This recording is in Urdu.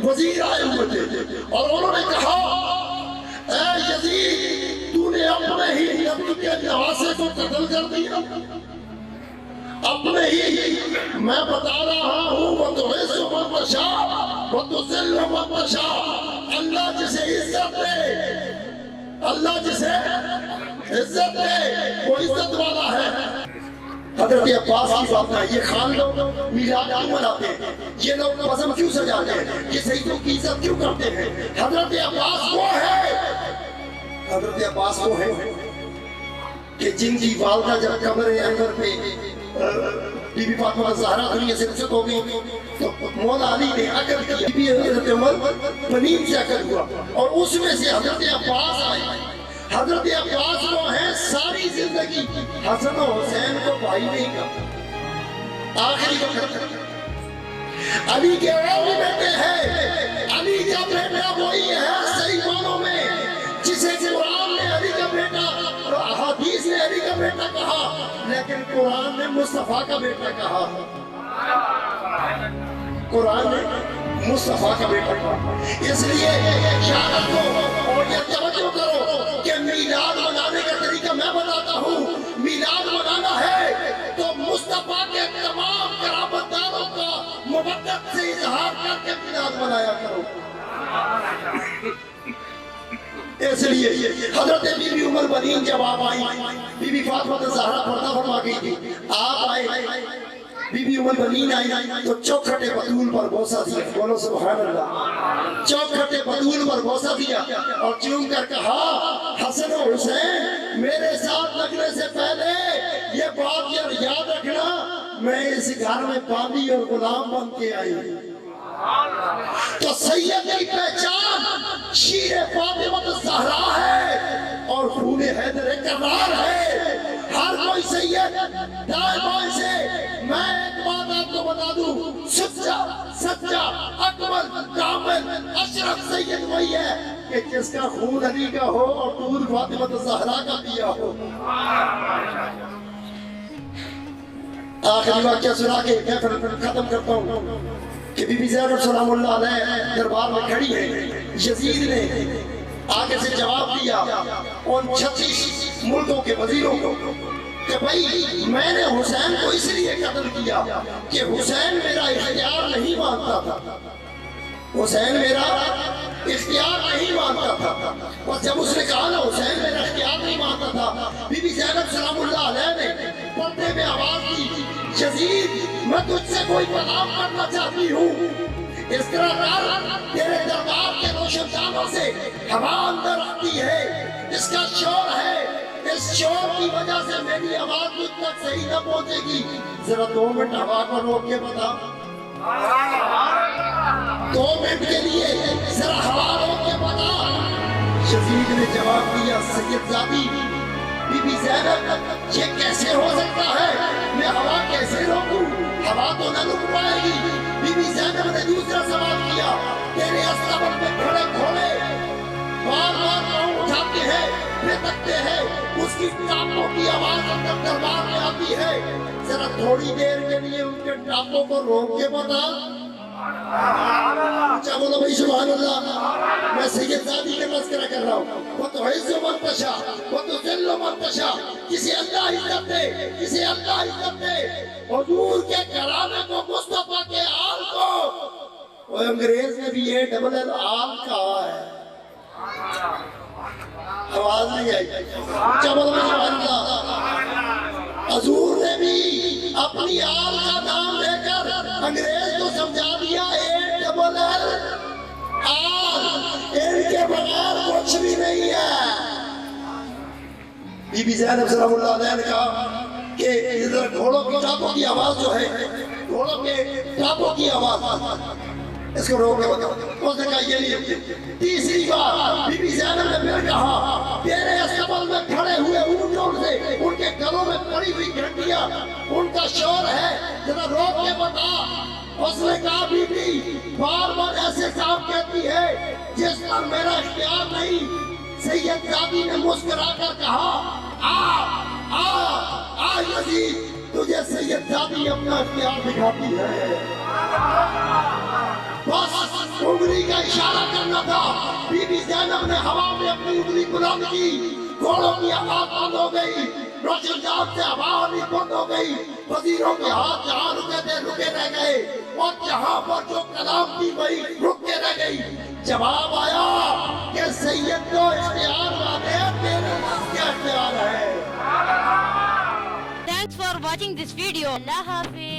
وزیر آئے ہوئے تھے اور انہوں نے کہا اے یزید تو نے اپنے ہی نبی کے نواسے کو قتل کر دیا، اپنے ہی میں بتا رہا ہوں وَتُعِزُّ مَن تَشَاءُ وَتُذِلُّ مَن تَشَاءُ، اللہ جسے عزت دے، اللہ جسے عزت دے وہ عزت والا ہے۔ حضرت عباس کی بات ہے، یہ خان لوگ میلاد کیوں مناتے ہیں، یہ لوگ بزم کیوں سجاتے ہیں، یہ سیدوں کی عزت کیوں کرتے ہیں؟ حضرت عباس وہ ہے، حضرت عباس وہ ہے کہ جن کی والدہ جب قبر انور پہ بی بی فاطمہ زہرا دنیا سے رخصت ہو گئی تو مولا علی نے عقد کیا، بی حضرت عمر بنین سے عقد ہوا اور اس میں سے حضرت عباس آئے۔ حضرت عباس وہ ہیں ساری زندگی حسن و حسین کو بھائی نہیں کہا، آخری وقت علی کے اور بھی بیٹے ہیں، علی کا بیٹا وہی ہے صحیح معنوں میں جسے قرآن نے علی کا بیٹا اور احادیث نے علی کا بیٹا کہا، لیکن قرآن نے مصطفیٰ کا بیٹا کہا، قرآن نے مصطفیٰ کا بیٹا کہا۔ اس لیے شہادت کو اور یہ توجہ کرو کہ میلاد منانے کا طریقہ میں بتاتا ہوں۔ میلاد منانا ہے تو مصطفیٰ کے تمام قرابت داروں کا مودت سے اظہار کر کے میلاد منایا کرو۔ اس لیے حضرت بی بی ام البنین جب آپ آئی، بی بی فاطمہ زہرا پردہ فرما گئی تھی، آپ آئے بی بی ام البنین آئی تو چوکھٹے بطول پر بوسہ دیا، بولو سبحان اللہ، چوکھٹے بطول پر بوسہ دیا اور چوم کر کہا حسن و حسین میرے ساتھ لگنے سے پہلے یہ بات یاد رکھنا میں اس گھر میں باندھی اور غلام بن کے آئی۔ تو سید کی پہچان شیر فاطمہ الزہرا ہے اور خون حیدر کرار ہے۔ ہر کوئی سید دائیں بائیں سے میں ایک بات آپ کو بتا دوں، سچا اکمل کامل اشرف سید وہی ہے کہ جس کا خون علی کا ہو اور دودھ فاطمہ الزہرا کا پیا ہو۔ آخری واقعہ سنا کے میں ختم کرتا ہوں کہ بی بی زینب سلام اللہ علیہ دربار میں کھڑی ہے، یزید نے آگے سے جواب دیا ان 36 ملکوں کے وزیروں کو کہ بھائی میں نے حسین کو اس لیے قتل کیا کہ حسین میرا اختیار نہیں مانتا تھا، حسین میرا اختیار نہیں مانتا تھا۔ اور جب اس نے کہا نا حسین میرا اختیار نہیں مانتا تھا، بی بی زینب سلام اللہ علیہ نے پردے میں آواز دی یزید میں تجھ سے کوئی پیغام کرنا چاہتی ہوں، اس طرح کر تیرے دربار کے روشن دانوں سے ہوا اندر آتی ہے، اس کا شور ہے، اس شور کی وجہ سے میری آواز تجھ تک صحیح نہ پہنچے گی، ذرا 2 منٹ ہوا کو روک کے بتا، 2 منٹ کے لیے ذرا ہوا روک کے بتا۔ یزید نے جواب دیا سید زادی بی بی زینب یہ کیسے ہو سکتا ہے، میں ہوا کیسے روکوں، ہوا تو نہ رک پائے گی۔ بی بی زینب نے دوسرا سوال کیا تیرے استقبال میں کھڑے کھولے بار بار پاؤں اٹھاتے ہیں پھٹکتے ہیں، اس کی ٹانگوں کی آواز اندر دربار میں آتی ہے، ذرا تھوڑی دیر کے لیے ان کے ٹانگوں کو روک کے بتا۔ اچھا بولو بھائی سبحان اللہ، میں سید زادی کے تذکرہ کر رہا ہوں۔ وَتُعِزُّ مَن تَشَاءُ وَتُذِلُّ مَن تَشَاءُ، کسی اللہ عزت دے، کسی اللہ عزت دے، حضور کے گھرانے کو، مصطفیٰ کے آل کو۔ وہ انگریز نے بھی یہ ڈبل ایل آل کہا ہے، آواز نہیں آئی۔ اچھا بولو بھائی سبحان اللہ، حضور نے بھی اپنی آل کا نام لے کر انگریز کو سمجھا دیا اے ڈبل ایل آل، ان کے بغیر کچھ بھی نہیں ہے۔ بی بی زینب سلام اللہ علیہ نے کہا کہ ادھر گھوڑوں کی ٹاپوں کی آواز جو ہے، گھوڑوں کے ٹاپوں کی آواز اس کو روک کے بتاؤ۔ اس نے کہا یہ نہیں۔ تیسری بار بی بی زینب نے پھر کہا تیرے استقبال میں کھڑے ہوئے اونٹوں سے ان کے گلوں میں پڑی ہوئی گھنٹیاں ان کا شور ہے، ذرا روک کے بتا۔ اس نے کہا بی بی بار بار ایسے کام کہتی ہے جس پر میرا اختیار نہیں۔ سید زادی نے مسکرا کر کہا آ یزید، تجھے سید زادی اپنا اختیار دکھاتی ہے۔ بس انگلی کا اشارہ کرنا تھا. بی بی زینب نے ہوا میں اپنی انگلی بلند کی, گھوڑوں کی آواز بند ہو گئی, روشن جات سے آواز بند ہو گئی, وزیروں کے ہاتھ جہاں رکے تھے رکے رہ گئے, اور جہاں پر جو کلام کی وہی رک کے رہ گئی. جواب آیا کہ سید کو اختیار والے میرے نفس کے اختیار ہے. Thanks for watching this video. Allah Hafiz.